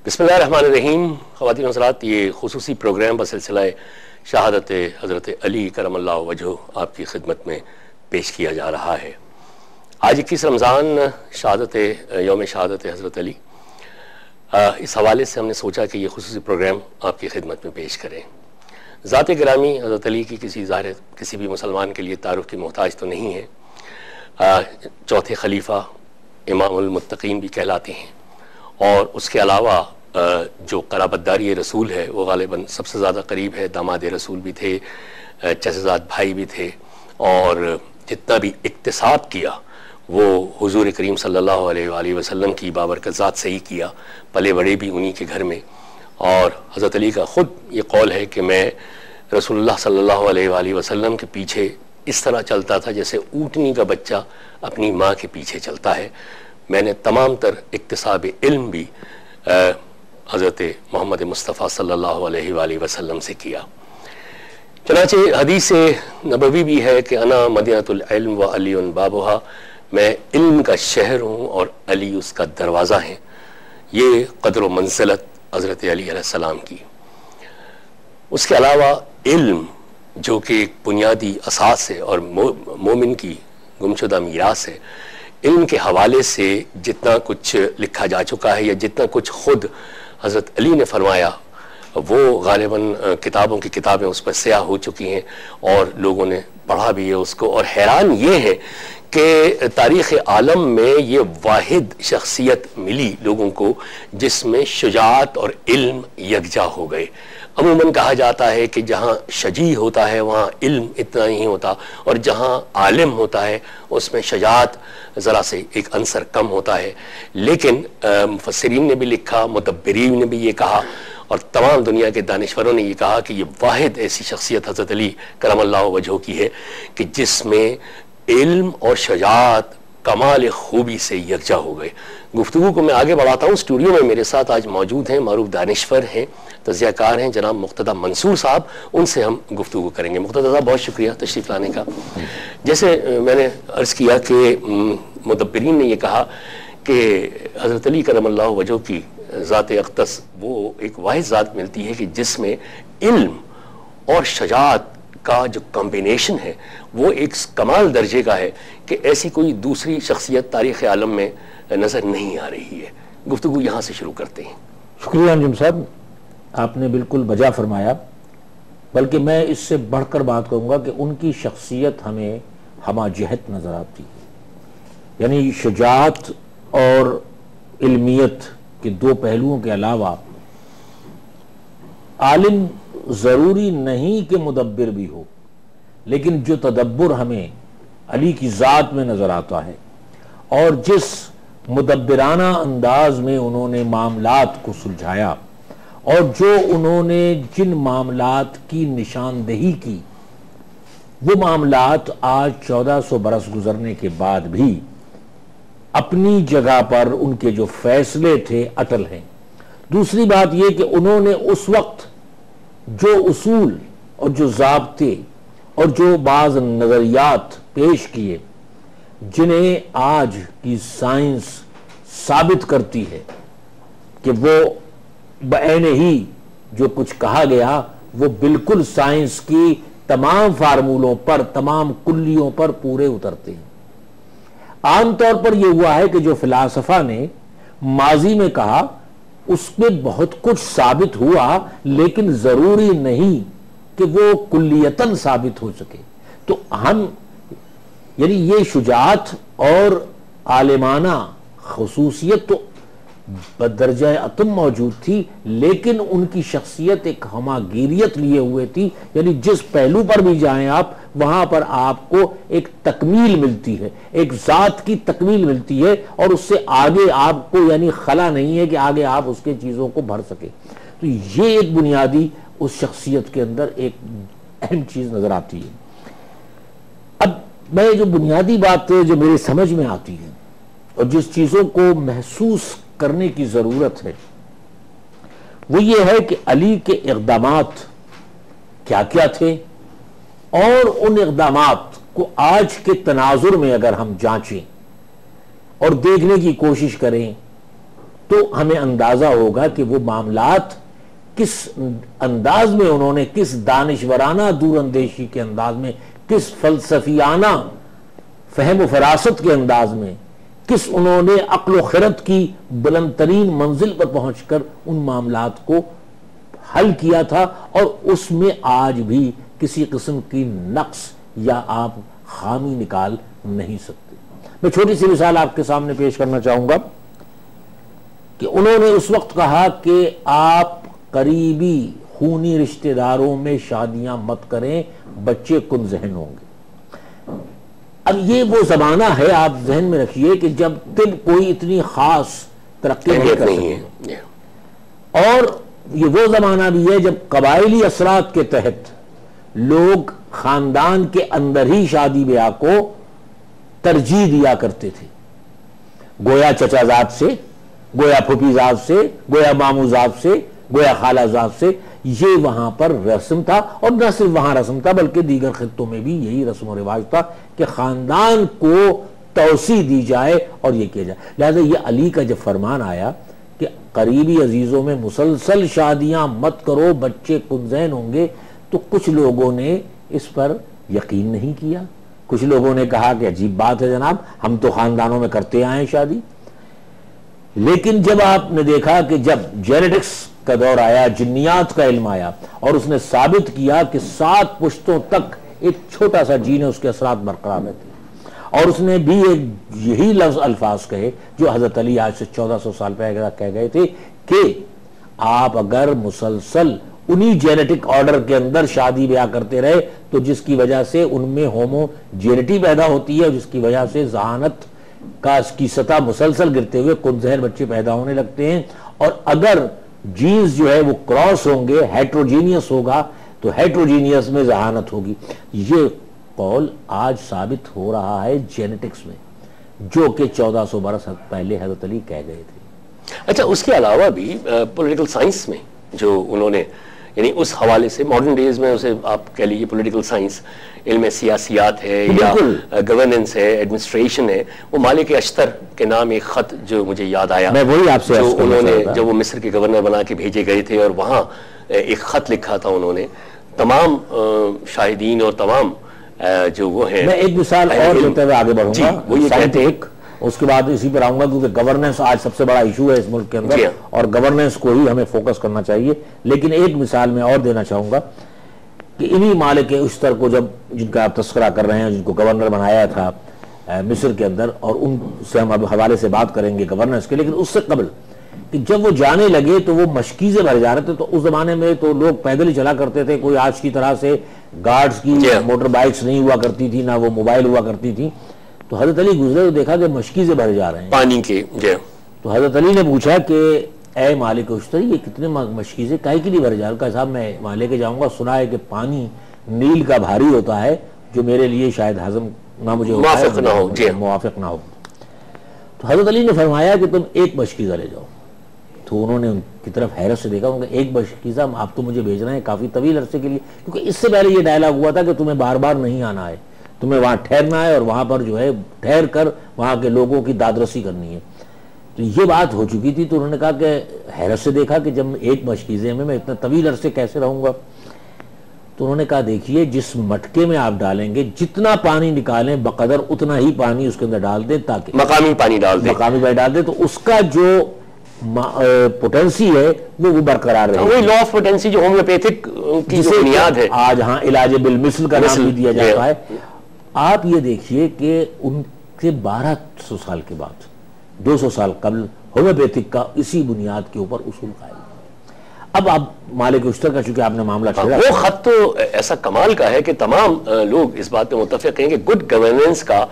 بسم اللہ الرحمن الرحیم. خواتین و حضرات، یہ خصوصی پروگرام بسلسلہ شہادت حضرت علی کرم اللہ وجہہ آپ کی خدمت میں پیش کیا جا رہا ہے. آج 21 رمضان یوم شہادت حضرت علی. اس حوالے سے ہم نے سوچا کہ یہ خصوصی پروگرام آپ کی خدمت میں پیش کریں. ذات گرامی حضرت علی کی کسی بھی مسلمان کے لیے تعارف کی محتاج تو نہیں ہے. چوتھے خلیفہ امام المتقین بھی کہلاتے ہیں، اور اس کے علاوہ جو قرابت داری رسول ہے وہ غالباً سب سے زیادہ قریب ہے. داماد رسول بھی تھے، چچا زاد بھائی بھی تھے، اور جتنا بھی اکتساب کیا وہ حضور کریم صلی اللہ علیہ وآلہ وسلم کی بابرکت ذات سے ہی کیا. پلے بڑے بھی انہی کے گھر میں. اور حضرت علی کا خود یہ قول ہے کہ میں رسول اللہ صلی اللہ علیہ وآلہ وسلم کے پیچھے اس طرح چلتا تھا جیسے اونٹنی کا بچہ اپنی ماں کے پیچھے چلتا ہے. میں نے تمام تر اکتساب علم بھی حضرت محمد مصطفیٰ صلی اللہ علیہ وآلہ وسلم سے کیا. چنانچہ حدیث نبوی بھی ہے کہ انا مدینۃ العلم و علی بابہا، میں علم کا شہر ہوں اور علی اس کا دروازہ ہیں. یہ قدر و منزلت حضرت علی علیہ السلام کی. اس کے علاوہ علم جو کہ ایک بنیادی اساس ہے اور مومن کی گمشدہ میراث ہے، علم کے حوالے سے جتنا کچھ لکھا جا چکا ہے یا جتنا کچھ خود حضرت علی نے فرمایا وہ غالباً کتابوں کی کتابیں اس پر سیاہ ہو چکی ہیں اور لوگوں نے پڑھا بھی ہے اس کو. اور حیران یہ ہے کہ تاریخ عالم میں یہ واحد شخصیت ملی لوگوں کو جس میں شجاعت اور علم یکجا ہو گئے. عموماً کہا جاتا ہے کہ جہاں شجیع ہوتا ہے وہاں علم اتنا نہیں ہوتا، اور جہاں عالم ہوتا ہے اس میں شجاعت ذرا سے ایک عنصر کم ہوتا ہے. لیکن مفسرین نے بھی لکھا، مدبرین نے بھی یہ کہا، اور تمام دنیا کے دانشوروں نے یہ کہا کہ یہ واحد ایسی شخصیت حضرت علی کرم اللہ وجہہ کی ہے کہ جس میں علم اور شجاعت کمال خوبی سے یکجا ہو گئے. گفتگو کو میں آگے بڑھاتا ہوں. اسٹوڈیو میں میرے ساتھ آج موجود ہیں معروف دانشور ہیں، تجزیہ کار ہیں، جناب مقتدیٰ منصور صاحب. ان سے ہم گفتگو کریں گے. مقتدیٰ صاحب بہت شکریہ تشریف لانے کا. جیسے میں نے عرض کیا کہ مدبرین نے یہ کہا کہ حضرت علی کرم اللہ وجہہ کی ذات اقدس وہ ایک واحد ذات ملتی ہے کہ جس میں علم اور شجاعت کا جو کمبینیشن ہے وہ ایک کمال درجے کا ہے کہ ایسی کوئی دوسری شخصیت تاریخ عالم میں نظر نہیں آ رہی ہے. گفتگو یہاں سے شروع کرتے ہیں. شکریہ انجم صاحب، آپ نے بالکل بجا فرمایا. بلکہ میں اس سے بڑھ کر بات کروں گا کہ ان کی شخصیت ہمیں ہمہ جہت نظر آتی ہے. یعنی شجاعت اور علمیت کے دو پہلوؤں کے علاوہ عالم ضروری نہیں کہ مدبر بھی ہو، لیکن جو تدبر ہمیں علی کی ذات میں نظر آتا ہے اور جس مدبرانہ انداز میں انہوں نے معاملات کو سلجھایا اور جو انہوں نے جن معاملات کی نشاندہی کی، وہ معاملات آج 1400 برس گزرنے کے بعد بھی اپنی جگہ پر ان کے جو فیصلے تھے اٹل ہیں. دوسری بات یہ کہ انہوں نے اس وقت جو اصول اور جو ضابطے اور جو بعض نظریات پیش کیے جنہیں آج کی سائنس ثابت کرتی ہے کہ وہ بعین ہی جو کچھ کہا گیا وہ بالکل سائنس کی تمام فارمولوں پر، تمام کلیوں پر پورے اترتے ہیں. عام طور پر یہ ہوا ہے کہ جو فلاسفہ نے ماضی میں کہا اس میں بہت کچھ ثابت ہوا، لیکن ضروری نہیں کہ وہ کلیتاً ثابت ہو سکے. تو ہم یعنی یہ شجاعت اور عالمانہ خصوصیت تو بدرجہ اتم موجود تھی، لیکن ان کی شخصیت ایک ہماگیریت لیے ہوئے تھی. یعنی جس پہلو پر بھی جائیں آپ، وہاں پر آپ کو ایک تکمیل ملتی ہے، ایک ذات کی تکمیل ملتی ہے، اور اس سے آگے آپ کو یعنی خلا نہیں ہے کہ آگے آپ اس کے چیزوں کو بھر سکے. تو یہ ایک بنیادی اس شخصیت کے اندر ایک اہم چیز نظر آتی ہے. اب میں جو بنیادی بات جو میرے سمجھ میں آتی ہے اور جس چیزوں کو محسوس کرنے کی ضرورت ہے وہ یہ ہے کہ علی کے اقدامات کیا کیا تھے، اور ان اقدامات کو آج کے تناظر میں اگر ہم جانچیں اور دیکھنے کی کوشش کریں تو ہمیں اندازہ ہوگا کہ وہ معاملات کس انداز میں انہوں نے، کس دانشورانہ دور اندیشی کے انداز میں، کس فلسفیانہ فہم و فراست کے انداز میں، کس انہوں نے عقل و خرد کی بلند ترین منزل پر پہنچ کر ان معاملات کو حل کیا تھا، اور اس میں آج بھی کسی قسم کی نقص یا آپ خامی نکال نہیں سکتے۔ میں چھوٹی سی مثال آپ کے سامنے پیش کرنا چاہوں گا کہ انہوں نے اس وقت کہا کہ آپ قریبی خونی رشتہ داروں میں شادیاں مت کریں، بچے کن ذہن ہوں گے۔ اب یہ وہ زمانہ ہے، آپ ذہن میں رکھیے کہ جب طب کوئی اتنی خاص ترقی نہیں کر سکے، اور یہ وہ زمانہ بھی ہے جب قبائلی اثرات کے تحت لوگ خاندان کے اندر ہی شادی بیاہ کو ترجیح دیا کرتے تھے، گویا چچا زاد سے، گویا پھوپھی زاد سے، گویا مامو زاد سے، گویا خالہ زاد سے، یہ وہاں پر رسم تھا، اور نہ صرف وہاں رسم تھا بلکہ دیگر خطوں میں بھی یہی رسم و رواج تھا کہ خاندان کو توسیع دی جائے اور یہ کیا جائے۔ لہذا یہ علی کا جب فرمان آیا کہ قریبی عزیزوں میں مسلسل شادیاں مت کرو، بچے کنذین ہوں گے، تو کچھ لوگوں نے اس پر یقین نہیں کیا، کچھ لوگوں نے کہا کہ عجیب بات ہے جناب، ہم تو خاندانوں میں کرتے آئے ہیں شادی۔ لیکن جب آپ نے دیکھا کہ جب جینیٹکس کا دور آیا، جنیات کا علم آیا، اور اس نے ثابت کیا کہ 7 پشتوں تک ایک چھوٹا سا جین ہے، اس کے اثرات برقرار رہتے ہیں، اور اس نے بھی یہی لفظ الفاظ کہے جو حضرت علی آج سے 1400 سال پہلے کہہ گئے تھے کہ آپ اگر مسلسل انہی جینیٹک آرڈر کے اندر شادی بیاہ کرتے رہے تو جس کی وجہ سے ان میں ہوموجینٹی پیدا ہوتی ہے، جس کی وجہ سے ذہانت کی سطح مسلسل گرتے ہوئے کنذہن بچے پیدا ہونے لگتے ہیں، اور اگر جینز جو ہے وہ کراس ہوں گے، ہیٹروجینیس ہوگا، تو ہیٹروجینیس میں ذہانت ہوگی۔ یہ قول آج ثابت ہو رہا ہے جینیٹکس میں، جو کہ 1400 برس پہلے حضرت علی کہہ گئے تھے۔ اچھا، اس کے علاوہ بھی پولیٹیکل سائنس میں جو انہوں نے، یعنی اس حوالے سے ماڈرن ڈیز میں اسے آپ کہہ لیجیے پولیٹیکل سائنس، علم سیاسیات ہے یا گورننس ہے، ایڈمنسٹریشن ہے، وہ مالک اشتر کے نام ایک خط جو مجھے یاد آیا، میں وہی آپ سے جو انہوں نے، جو وہ مصر کے گورنر بنا کے بھیجے گئے تھے، اور وہاں ایک خط لکھا تھا انہوں نے تمام شاہدین اور تمام جو وہ ہیں۔ میں ایک مثال اور دیتے ہوئے آگے بڑھوں گا، وہ یہ کہتے ہیں، اس کے بعد اسی پر آؤں گا، کیونکہ گورننس آج سب سے بڑا ایشو ہے اس ملک کے اندر، اور گورننس کو ہی ہمیں فوکس کرنا چاہیے۔ لیکن ایک مثال میں اور دینا چاہوں گا کہ انہی مالک اشتر کو جن کا آپ تذکرہ کر رہے ہیں، جن کو گورنر بنایا تھا مصر کے اندر، اور ان سے ہم اب حوالے سے بات کریں گے گورننس کے، لیکن اس سے قبل کہ جب وہ جانے لگے تو وہ مشکیزیں بھر جا رہے تھے، تو اس زمانے میں تو لوگ پیدل ہی چلا کرتے تھے، کوئی آج کی طرح سے گارڈز کی موٹر بائکس نہیں ہوا کرتی تھی، نہ وہ موبائل ہوا کرتی تھی۔ تو حضرت علی گزرے تو دیکھا کہ مشکیزیں بھر جا رہے ہیں پانی کے، تو حضرت علی نے پوچھا کہ اے مالک اشتر، یہ کتنے مشکیزیں کاہے کے لیے بھر جا رہے؟ کہا صاحب میں وہاں لے کے جاؤں گا، سنا ہے کہ پانی نیل کا بھاری ہوتا ہے، جو میرے لیے شاید ہضم نہ مجھے موافق نہ ہو۔ تو حضرت علی نے فرمایا کہ تم ایک مشکیزہ لے جاؤ۔ تو انہوں نے ان کی طرف حیرت سے دیکھا، انہوں نے ایک مشکیزہ آپ تو مجھے بھیج رہے ہیں کافی طویل عرصے کے لیے، کیونکہ اس سے پہلے یہ ڈائلاگ ہوا تھا کہ تمہیں بار بار نہیں آنا ہے، تمہیں وہاں ٹھہرنا ہے، اور وہاں پر جو ہے ٹھہر کر وہاں کے لوگوں کی دادرسی کرنی ہے۔ تو یہ بات ہو چکی تھی، تو انہوں نے کہا کہ حیرت سے دیکھا کہ جب ایک مشکیزے میں اتنا طویل عرصے کیسے رہوں گا؟ تو انہوں نے کہا دیکھیے، جس مٹکے میں آپ ڈالیں گے جتنا پانی نکالیں بقدر اتنا ہی پانی اس کے اندر ڈال دیں، تاکہ مقامی پانی ڈال دیں، تو اس کا جو پوٹینسی ہے وہ برقرار رہے۔ وہی لا آف پوٹینسی جو ہومیوپیتھک کی جو بنیاد ہے، آج ہاں علاج بالمثل کا نام بھی دیا جاتا ہے۔ آپ یہ دیکھیے کہ ان کے 1200 سال کے بعد 200 سال قبل ہومیوپیتھک کا اسی بنیاد کے اوپر اصول قائم۔ اب آپ مالک اشتر کا چونکہ آپ نے معاملہ چھیڑا، وہ خط تو ایسا کمال کا ہے کہ تمام لوگ اس بات پہ متفق ہیں کہ گڈ گورننس کا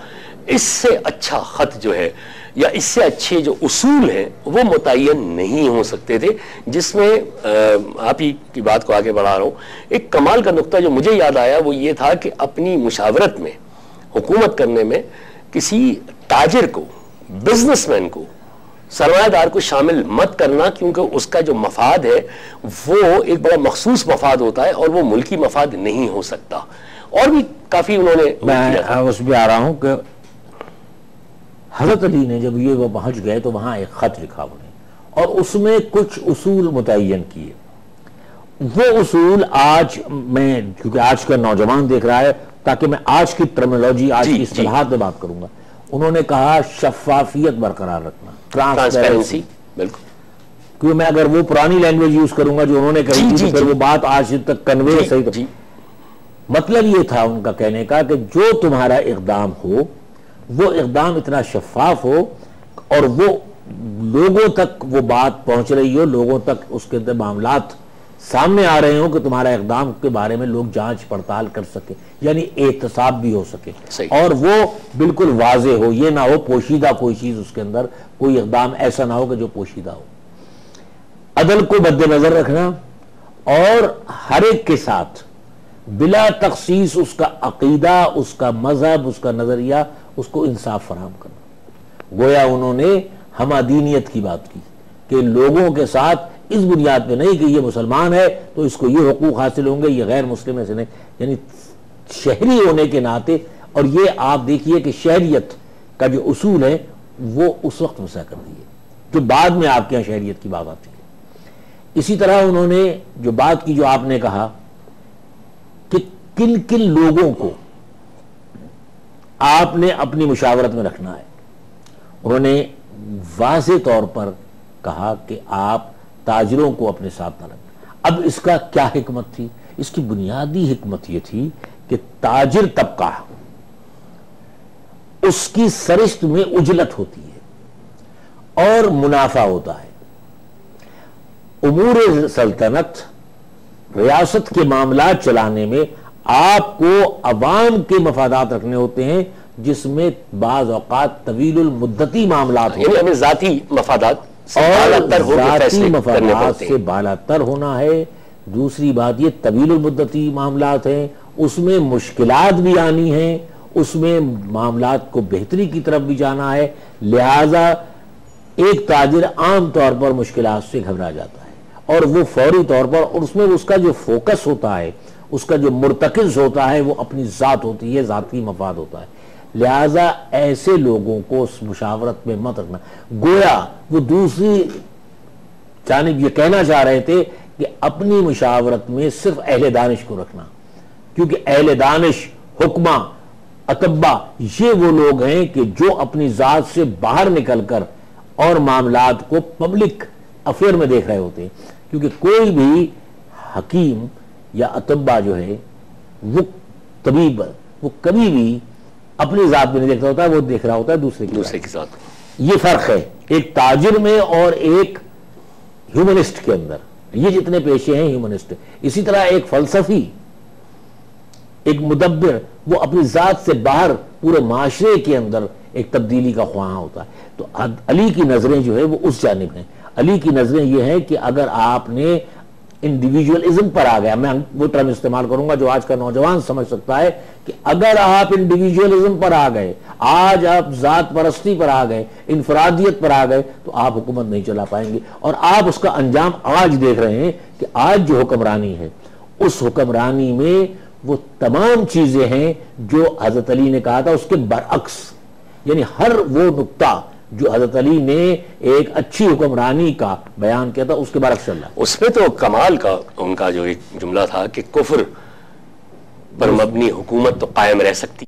اس سے اچھا خط جو ہے یا اس سے اچھے جو اصول ہیں وہ متعین نہیں ہو سکتے تھے، جس میں آپ ہی کی بات کو آگے بڑھا رہا ہوں۔ ایک کمال کا نقطہ جو مجھے یاد آیا وہ یہ تھا کہ اپنی مشاورت میں، حکومت کرنے میں، کسی تاجر کو، بزنس مین کو، سرمایہ دار کو شامل مت کرنا، کیونکہ اس کا جو مفاد ہے وہ ایک بڑا مخصوص مفاد ہوتا ہے اور وہ ملکی مفاد نہیں ہو سکتا۔ اور بھی کافی انہوں نے، میں اس پہ آ رہا ہوں کہ حضرت علی نے جب یہ وہ پہنچ گئے تو وہاں ایک خط لکھا انہیں، اور اس میں کچھ اصول متعین کیے. وہ اصول آج میں کیونکہ آج کا نوجوان دیکھ رہا ہے تاکہ میں آج کی ٹرمینالوجی آج کی اصطلاحات میں بات کروں گا. انہوں نے کہا شفافیت برقرار رکھنا, ٹرانسپیرنسی. بالکل, کیونکہ میں اگر وہ پرانی لینگویج یوز کروں گا جو انہوں نے کہی تھی تو پھر وہ بات آج تک کنوے صحیح. مطلب یہ تھا ان کا کہنے کا کہ جو تمہارا اقدام ہو وہ اقدام اتنا شفاف ہو اور وہ لوگوں تک وہ بات پہنچ رہی ہو, لوگوں تک اس کے اندر معاملات سامنے آ رہے ہوں کہ تمہارا اقدام کے بارے میں لوگ جانچ پڑتال کر سکے, یعنی احتساب بھی ہو سکے اور وہ بالکل واضح ہو. یہ نہ ہو پوشیدہ کوئی چیز اس کے اندر, کوئی اقدام ایسا نہ ہو کہ جو پوشیدہ ہو. عدل کو مد نظر رکھنا اور ہر ایک کے ساتھ بلا تخصیص اس کا عقیدہ, اس کا مذہب, اس کا نظریہ, اس کو انصاف فراہم کرنا. گویا انہوں نے ہمادینیت کی بات کی کہ لوگوں کے ساتھ اس بنیاد پہ نہیں کہ یہ مسلمان ہے تو اس کو یہ حقوق حاصل ہوں گے, یہ غیر مسلم ایسے نہیں, یعنی شہری ہونے کے ناطے. اور یہ آپ دیکھیے کہ شہریت کا جو اصول ہے وہ اس وقت مسا کر دیے جو بعد میں آپ کے یہاں شہریت کی بات آتی ہے. اسی طرح انہوں نے جو بات کی جو آپ نے کہا کہ کن کن لوگوں کو آپ نے اپنی مشاورت میں رکھنا ہے, انہوں نے واضح طور پر کہا کہ آپ تاجروں کو اپنے ساتھ نہ رکھنا. اب اس کا کیا حکمت تھی؟ اس کی بنیادی حکمت یہ تھی کہ تاجر طبقہ اس کی سرشت میں اجلت ہوتی ہے اور منافع ہوتا ہے. امور سلطنت, ریاست کے معاملات چلانے میں آپ کو عوام کے مفادات رکھنے ہوتے ہیں جس میں بعض اوقات طویل المدتی معاملات ہوتے ہیں, یعنی ذاتی مفادات اور ذاتی مفادات سے بالا تر ہونا ہے. دوسری بات یہ طویل المدتی معاملات ہیں, اس میں مشکلات بھی آنی ہیں, اس میں معاملات کو بہتری کی طرف بھی جانا ہے. لہذا ایک تاجر عام طور پر مشکلات سے گھبرا جاتا ہے اور وہ فوری طور پر, اور اس میں اس کا جو فوکس ہوتا ہے, اس کا جو مرتکز ہوتا ہے وہ اپنی ذات ہوتی ہے, ذاتی مفاد ہوتا ہے. لہذا ایسے لوگوں کو اس مشاورت میں مت رکھنا. گویا وہ دوسری جانب یہ کہنا چاہ رہے تھے کہ اپنی مشاورت میں صرف اہل دانش کو رکھنا, کیونکہ اہل دانش, حکماں, اطباء یہ وہ لوگ ہیں کہ جو اپنی ذات سے باہر نکل کر اور معاملات کو پبلک افیئر میں دیکھ رہے ہوتے ہیں. کیونکہ کوئی بھی حکیم یا اطباء جو ہے وہ طبیب, وہ کبھی بھی اپنی ذات میں نہیں دیکھ رہا ہوتا, وہ دیکھ رہا ہوتا ہے دوسرے کی ذات. یہ فرق ہے ایک تاجر میں اور ایک ہیومنسٹ کے اندر. یہ جتنے پیشے ہیں ہیومنسٹ. اسی طرح ایک فلسفی, ایک مدبر, وہ اپنی ذات سے باہر پورے معاشرے کے اندر ایک تبدیلی کا خواہاں ہوتا ہے. تو علی کی نظریں جو ہے وہ اس جانب ہیں. علی کی نظریں یہ ہیں کہ اگر آپ نے انڈیویجولزم پر آ گیا, میں وہ ٹرم استعمال کروں گا جو آج کا نوجوان سمجھ سکتا ہے, کہ اگر آپ انڈیویجولزم پر آ گئے, آج آپ ذات پرستی پر آ گئے, انفرادیت پر آ گئے, تو آپ حکومت نہیں چلا پائیں گے. اور آپ اس کا انجام آج دیکھ رہے ہیں کہ آج جو حکمرانی ہے اس حکمرانی میں وہ تمام چیزیں ہیں جو حضرت علی نے کہا تھا اس کے برعکس. یعنی ہر وہ نقطہ جو حضرت علی نے ایک اچھی حکمرانی کا بیان کیا تھا اس کے برعکس چل رہا ہے. اس میں تو کمال کا ان کا جو ایک جملہ تھا کہ کفر پر مبنی حکومت تو قائم رہ سکتی